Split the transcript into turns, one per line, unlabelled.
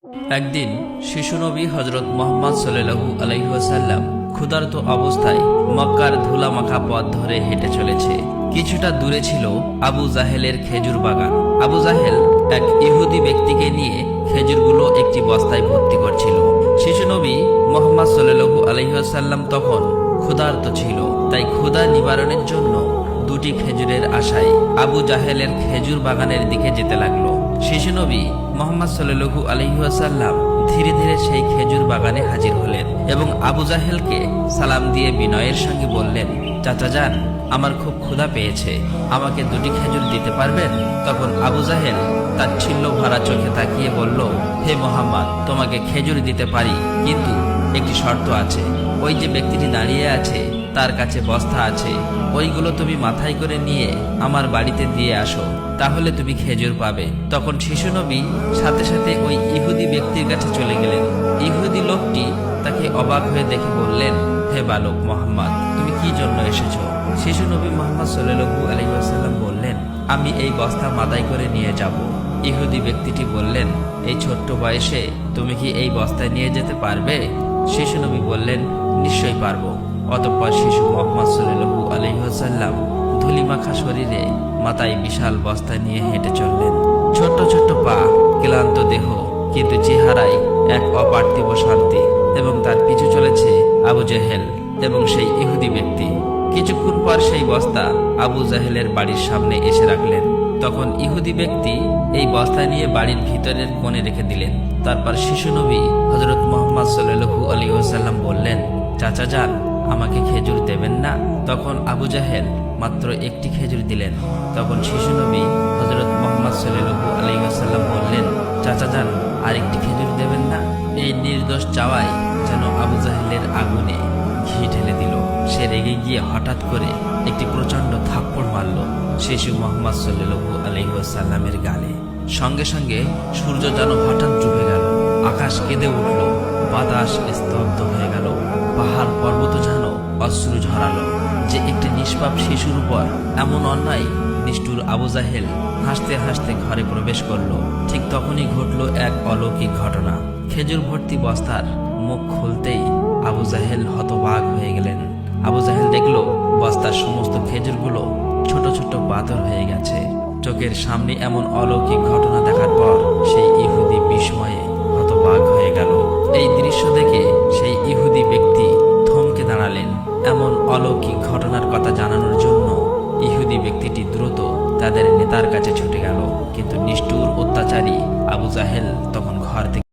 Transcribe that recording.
একদিন শিশু নবী হজরত মোহাম্মদ সাল্লাল্লাহু আলাইহি ওয়াসাল্লাম ক্ষুধার্ত অবস্থায় মক্কার ধুলামাখা পথ ধরে হেঁটে চলেছে। কিছুটা দূরে ছিল আবু জাহেলের খেজুর বাগান। আবু জাহেল এক ইহুদি ব্যক্তিকে নিয়ে খেজুরগুলো একটি বস্তায় ভর্তি করছিল। শিশু নবী মোহাম্মদ সাল্লাল্লাহু আলাইহি ওয়াসাল্লাম তখন ক্ষুধার্ত ছিল, তাই ক্ষুধা নিবারণের জন্য দুটি খেজুরের আশায় আবু জাহেলের খেজুর বাগানের দিকে যেতে লাগলো। শিশু নবী মোহাম্মদ সাল্লাল্লাহু আলাইহি ওয়াসাল্লাম ধীরে ধীরে সেই খেজুর বাগানে হাজির হলেন এবং আবু জাহেলকে সালাম দিয়ে বিনয়ের সঙ্গে বললেন, চাচা যান, আমার খুব ক্ষুধা পেয়েছে, আমাকে দুটি খেজুর দিতে পারবেন? তখন আবু জাহেল তাচ্ছিল্য ভরা চোখে তাকিয়ে বলল, হে মোহাম্মদ, তোমাকে খেজুর দিতে পারি, কিন্তু একটি শর্ত আছে। ওই যে ব্যক্তিটি দাঁড়িয়ে আছে তার কাছে বস্তা আছে, ওইগুলো তুমি মাথায় করে নিয়ে আমার বাড়িতে দিয়ে আসো, তাহলে তুমি খেজুর পাবে। তখন শিশু নবী সাথে সাথে ওই ইহুদি ব্যক্তির কাছে চলে গেলেন। ইহুদি লোকটি তাকে অবাক হয়ে দেখে বললেন, হে বালক মোহাম্মদ, তুমি কি জন্য এসেছো? শিশু নবী মোহাম্মদ সাল্লাল্লাহু আলাইহি ওয়াসাল্লাম বললেন, আমি এই বস্তা মাথায় করে নিয়ে যাব। ইহুদি ব্যক্তিটি বললেন, এই ছোট্ট বয়সে তুমি কি এই বস্তায় নিয়ে যেতে পারবে? শিশু নবী বললেন, নিশ্চয়ই পারবো। অতঃপর শিশু মোহাম্মদ সাল্লাল্লাহু আলাইহি ওয়াসাল্লাম ধুলিমাখা শরীরে মাথায় বিশাল বস্তা নিয়ে হেঁটে চললেন। ছোট্ট ছোট্ট পা, ক্লান্ত দেহ, কিন্তু চেহারায় এক অপার্থিব শান্তি। এবং তার পিছু চলেছে আবু জাহেল এবং সেই ইহুদি ব্যক্তি। কিছুক্ষণ পর সেই বস্তা আবু জাহেলের বাড়ির সামনে এসে রাখলেন। তখন ইহুদি ব্যক্তি এই বস্তা নিয়ে বাড়ির ভিতরের কোণে রেখে দিলেন। তারপর শিশু নবী হযরত মুহাম্মদ সাল্লাল্লাহু আলাইহি ওয়াসাল্লাম বললেন, চাচা যান, আমাকে খেজুর দেবেন না? তখন আবু জাহেল মাত্র একটি খেজুর দিলেন। তখন শিশু নবী হযরত মুহাম্মদ সাল্লাল্লাহু আলাইহি ওয়াসাল্লাম বললেন, চাচা যান, আরেকটি খেজুর দেবেন না? এই নির্দোষ চাওয়ায় যেন আবু জাহেলের আগুনে ঘি ঢেলে দিল। সে রেগে গিয়ে হঠাৎ করে একটি প্রচন্ড থাপ্পড় মারল শিশু মুহাম্মদ সাল্লাল্লাহু আলাইহি ওয়াসাল্লামের গালে। সঙ্গে সঙ্গে সূর্য যেন হঠাৎ ডুবে গেল, আকাশ কেঁদে উঠল, বাতাস স্তব্ধ হয়ে গেল, পাহাড় পর্বত যেন অশ্রু ঝরালো। যে একটি নিষ্পাপ শিশুর উপর এমন অন্যায়! নিষ্ঠুর আবু জাহেল হাসতে হাসতে ঘরে প্রবেশ করলো। ঠিক তখনই ঘটল এক অলৌকিক ঘটনা। খেজুর ভর্তি বস্তার মুখ খুলতেই আবু জাহেল হতবাক হয়ে গেলেন। আবু জাহেল দেখল বস্তার সমস্ত খেজুরগুলো ছোট ছোট পাথর হয়ে গেছে। চোখের সামনে এমন অলৌকিক ঘটনা দেখার পর সেই ইহুদি বিস্ময়ে